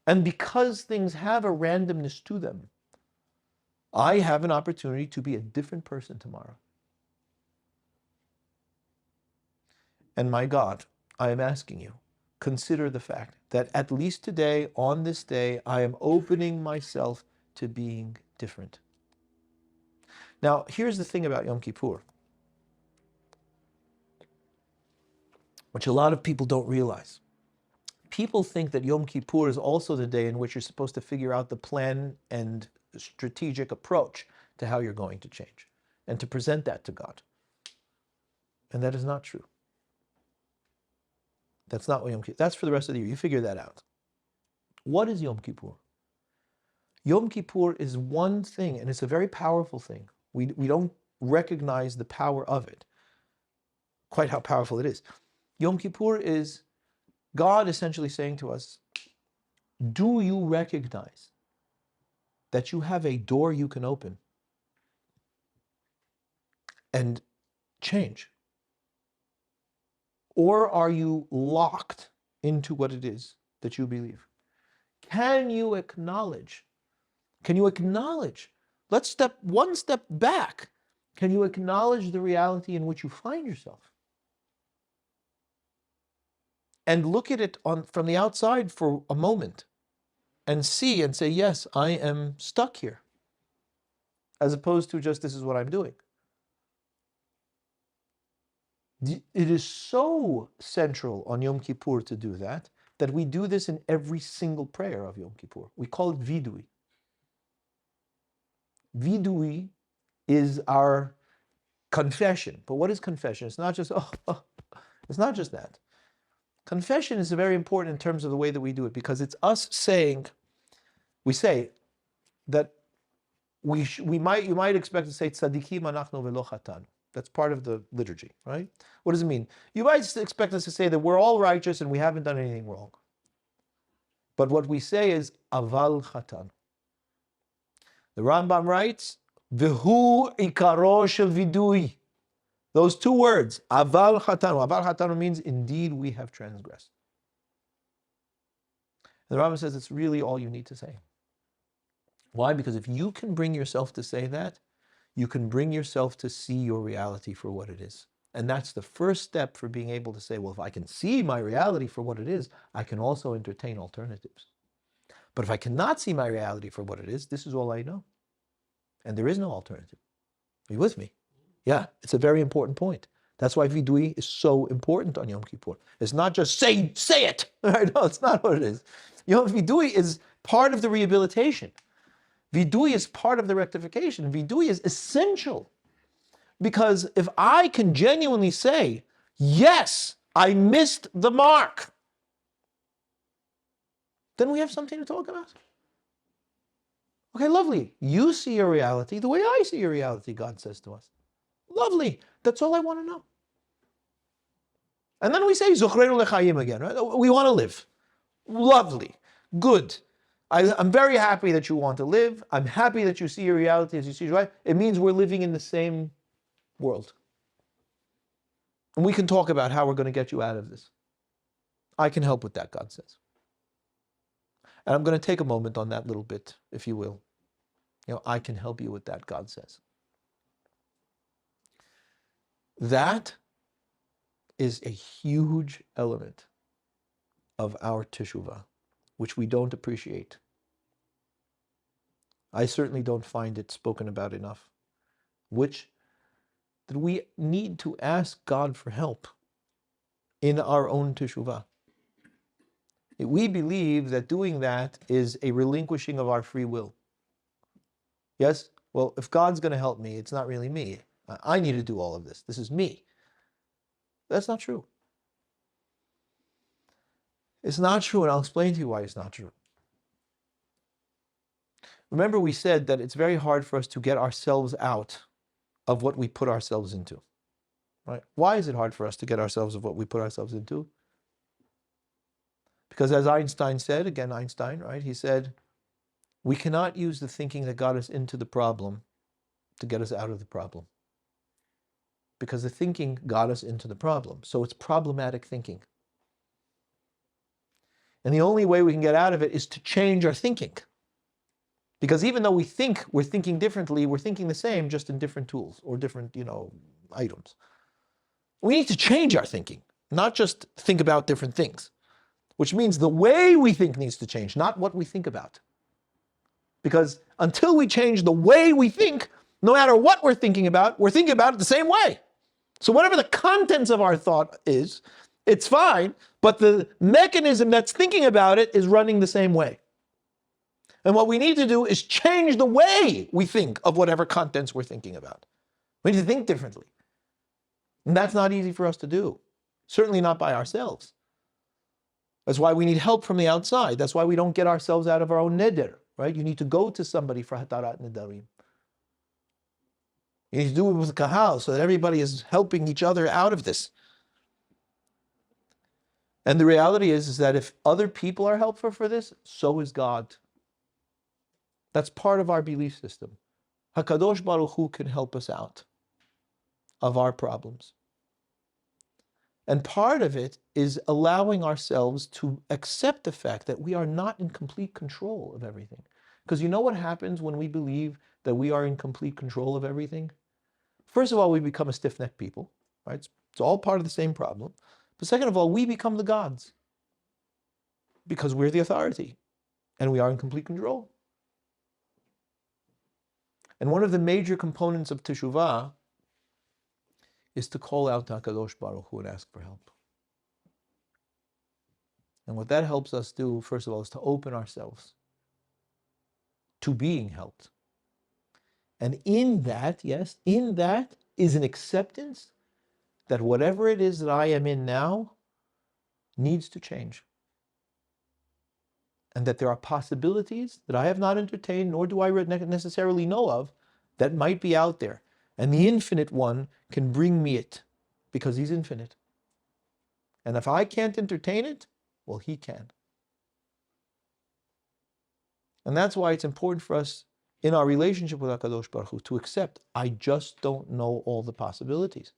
Speaker 1: And because things have a randomness to them, I have an opportunity to be a different person tomorrow. And my God, I am asking you, consider the fact that at least today, on this day, I am opening myself to being different. Now, here's the thing about Yom Kippur, which a lot of people don't realize. People think that Yom Kippur is also the day in which you're supposed to figure out the plan and strategic approach to how you're going to change and to present that to God. And that is not true. That's not what Yom Kippur, that's for the rest of the year. You figure that out. What is Yom Kippur? Yom Kippur is one thing, and it's a very powerful thing. We don't recognize the power of it, quite how powerful it is. Yom Kippur is God essentially saying to us, do you recognize that you have a door you can open and change? Or are you locked into what it is that you believe? Can you acknowledge? Let's step one step back. Can you acknowledge the reality in which you find yourself? And look at it from the outside for a moment and see and say, yes, I am stuck here. As opposed to just, this is what I'm doing. It is so central on Yom Kippur to do that we do this in every single prayer of Yom Kippur. We call it vidui. Vidui is our confession. But what is confession? It's not just, it's not just that. Confession is very important in terms of the way that we do it, because it's us saying, we say that you might expect to say tzadikim anachnu velo chatanu. That's part of the liturgy, right? What does it mean? You might expect us to say that we're all righteous and we haven't done anything wrong. But what we say is aval chatan. The Rambam writes, v'hu ikaro shel vidui. Those two words, aval chatanu. Aval chatanu means indeed we have transgressed. And the Rambam says it's really all you need to say. Why? Because if you can bring yourself to say that, you can bring yourself to see your reality for what it is. And that's the first step for being able to say, well, if I can see my reality for what it is, I can also entertain alternatives. But if I cannot see my reality for what it is, this is all I know. And there is no alternative. Are you with me? Yeah, it's a very important point. That's why vidui is so important on Yom Kippur. It's not just say it. Right? No, it's not what it is. Vidui is part of the rehabilitation. Vidui is part of the rectification. Vidui is essential. Because if I can genuinely say, yes, I missed the mark, then we have something to talk about. Okay, lovely. You see your reality the way I see your reality, God says to us. Lovely. That's all I want to know. And then we say, Zochreinu lechayim again, right? We want to live. Lovely. Good. I'm very happy that you want to live. I'm happy that you see your reality as you see your life. It means we're living in the same world. And we can talk about how we're going to get you out of this. I can help with that, God says. And I'm going to take a moment on that little bit, if you will. I can help you with that, God says. That is a huge element of our teshuvah, which we don't appreciate. I certainly don't find it spoken about enough, which that we need to ask God for help in our own teshuvah. We believe that doing that is a relinquishing of our free will. Yes? Well, if God's going to help me, it's not really me. I need to do all of this. This is me. That's not true. It's not true, and I'll explain to you why it's not true. Remember, we said that it's very hard for us to get ourselves out of what we put ourselves into. Right? Why is it hard for us to get ourselves of what we put ourselves into? Because as Einstein said, again Einstein, right? He said, we cannot use the thinking that got us into the problem to get us out of the problem. Because the thinking got us into the problem. So it's problematic thinking. And the only way we can get out of it is to change our thinking. Because even though we think we're thinking differently, we're thinking the same, just in different tools or different, items. We need to change our thinking, not just think about different things. Which means the way we think needs to change, not what we think about. Because until we change the way we think, no matter what we're thinking about it the same way. So whatever the contents of our thought is, it's fine, but the mechanism that's thinking about it is running the same way. And what we need to do is change the way we think of whatever contents we're thinking about. We need to think differently. And that's not easy for us to do. Certainly not by ourselves. That's why we need help from the outside. That's why we don't get ourselves out of our own neder, right? You need to go to somebody for hatarat nedarim. You need to do it with kahal so that everybody is helping each other out of this. And the reality is that if other people are helpful for this, so is God. That's part of our belief system. HaKadosh Baruch Hu can help us out of our problems. And part of it is allowing ourselves to accept the fact that we are not in complete control of everything. Because you know what happens when we believe that we are in complete control of everything? First of all, we become a stiff-necked people, right? It's all part of the same problem. But second of all, we become the gods. Because we're the authority. And we are in complete control. And one of the major components of teshuvah is to call out to HaKadosh Baruch Hu and ask for help. And what that helps us do, first of all, is to open ourselves to being helped. And in that, yes, in that is an acceptance that whatever it is that I am in now needs to change. And that there are possibilities that I have not entertained, nor do I necessarily know of, that might be out there. And the infinite one can bring me it, because he's infinite. And if I can't entertain it, well, he can. And that's why it's important for us in our relationship with HaKadosh Baruch Hu to accept, I just don't know all the possibilities.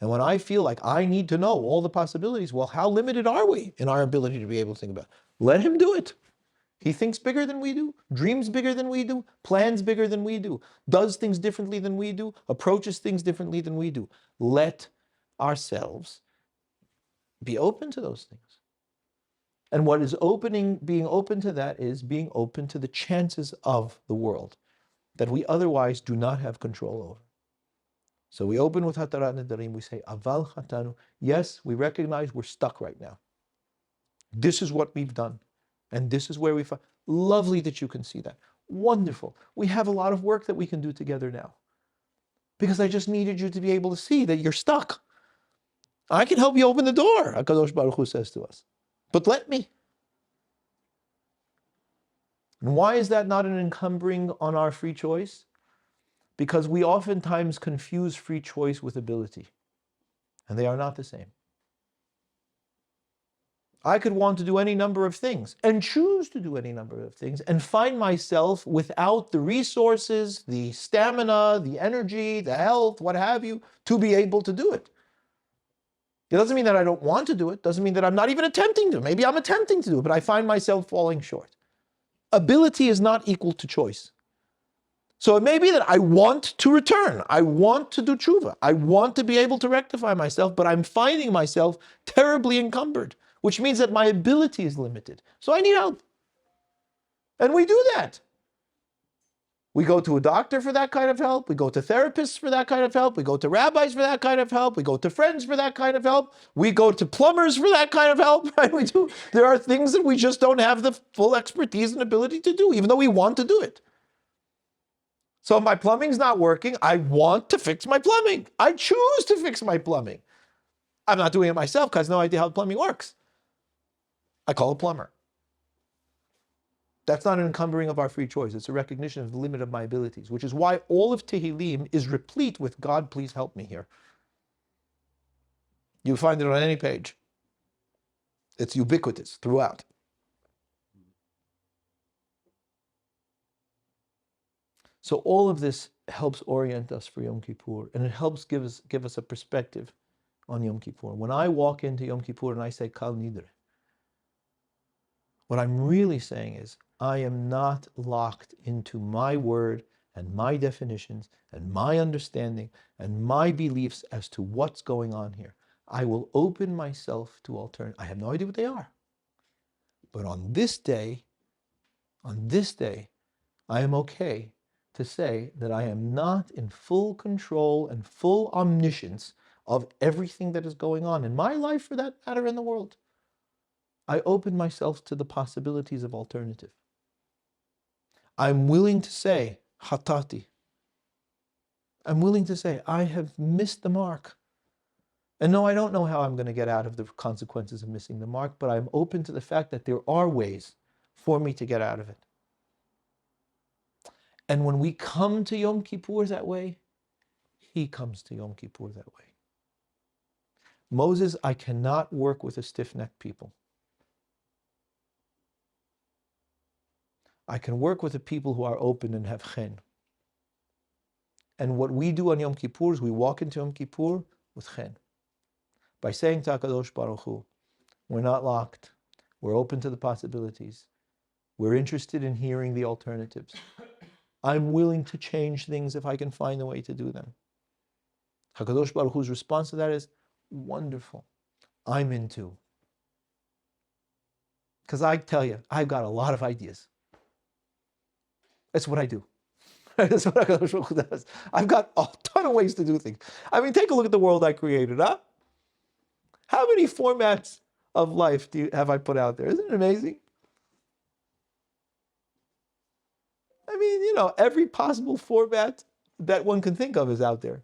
Speaker 1: And when I feel like I need to know all the possibilities, well, how limited are we in our ability to be able to think about it? Let him do it. He thinks bigger than we do, dreams bigger than we do, plans bigger than we do, does things differently than we do, approaches things differently than we do. Let ourselves be open to those things. And what is being open to that is being open to the chances of the world that we otherwise do not have control over. So we open with Hatarat Nedarim, we say, Aval Chatanu, yes, we recognize we're stuck right now. This is what we've done. And this is where we find, lovely that you can see that. Wonderful. We have a lot of work that we can do together now. Because I just needed you to be able to see that you're stuck. I can help you open the door, HaKadosh Baruch Hu says to us. But let me. And why is that not an encumbering on our free choice? Because we oftentimes confuse free choice with ability. And they are not the same. I could want to do any number of things and choose to do any number of things and find myself without the resources, the stamina, the energy, the health, what have you, to be able to do it. It doesn't mean that I don't want to do it. It doesn't mean that I'm not even attempting to. Maybe I'm attempting to do it, but I find myself falling short. Ability is not equal to choice. So it may be that I want to return. I want to do tshuva. I want to be able to rectify myself, but I'm finding myself terribly encumbered, which means that my ability is limited. So I need help. And we do that. We go to a doctor for that kind of help. We go to therapists for that kind of help. We go to rabbis for that kind of help. We go to friends for that kind of help. We go to plumbers for that kind of help. Right? There are things that we just don't have the full expertise and ability to do, even though we want to do it. So if my plumbing's not working, I want to fix my plumbing. I choose to fix my plumbing. I'm not doing it myself because I have no idea how plumbing works. I call a plumber. That's not an encumbering of our free choice. It's a recognition of the limit of my abilities, which is why all of Tehillim is replete with God, please help me here. You'll find it on any page. It's ubiquitous throughout. So all of this helps orient us for Yom Kippur, and it helps give us a perspective on Yom Kippur. When I walk into Yom Kippur and I say Kal Nidre, what I'm really saying is, I am not locked into my word and my definitions and my understanding and my beliefs as to what's going on here. I will open myself to alternatives. I have no idea what they are. But on this day, I am okay to say that I am not in full control and full omniscience of everything that is going on in my life, for that matter, in the world. I open myself to the possibilities of alternative. I'm willing to say, Hatati. I'm willing to say, I have missed the mark. And no, I don't know how I'm going to get out of the consequences of missing the mark, but I'm open to the fact that there are ways for me to get out of it. And when we come to Yom Kippur that way, he comes to Yom Kippur that way. Moses, I cannot work with a stiff-necked people. I can work with the people who are open and have chen. And what we do on Yom Kippur is we walk into Yom Kippur with chen. By saying to HaKadosh Baruch Hu, we're not locked. We're open to the possibilities. We're interested in hearing the alternatives. I'm willing to change things if I can find a way to do them. HaKadosh Baruch Hu's response to that is, wonderful. I'm in too. Because I tell you, I've got a lot of ideas. That's what I do. That's what HaKadosh Baruch Hu does. I've got a ton of ways to do things. I mean, take a look at the world I created, huh? How many formats of life have I put out there? Isn't it amazing? I mean, every possible format that one can think of is out there.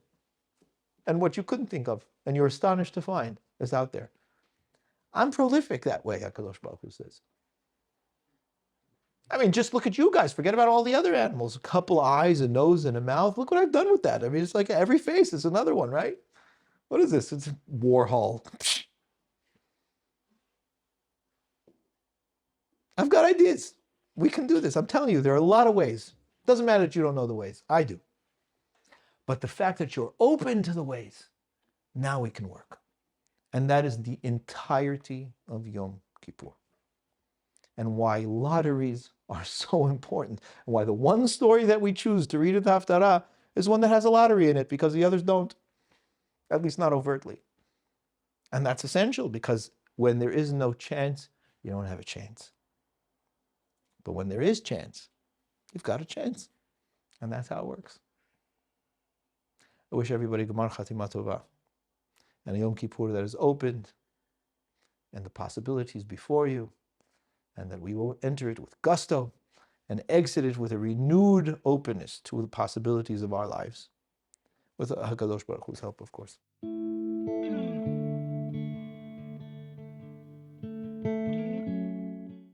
Speaker 1: And what you couldn't think of, and you're astonished to find, is out there. I'm prolific that way, HaKadosh Baruch Hu says. I mean, just look at you guys. Forget about all the other animals. A couple eyes, a nose, and a mouth. Look what I've done with that. I mean, it's like every face is another one, right? What is this? It's Warhol. I've got ideas. We can do this. I'm telling you, there are a lot of ways. Doesn't matter that you don't know the ways. I do. But the fact that you're open to the ways, now we can work. And that is the entirety of Yom Kippur. And why lotteries are so important. And why the one story that we choose to read at the Haftarah is one that has a lottery in it, because the others don't. At least not overtly. And that's essential, because when there is no chance, you don't have a chance. But when there is chance, you've got a chance. And that's how it works. I wish everybody Gemar Chatima Tova, and a Yom Kippur that is opened, and the possibilities before you, and that we will enter it with gusto and exit it with a renewed openness to the possibilities of our lives, with HaKadosh Baruch Hu's help, of course.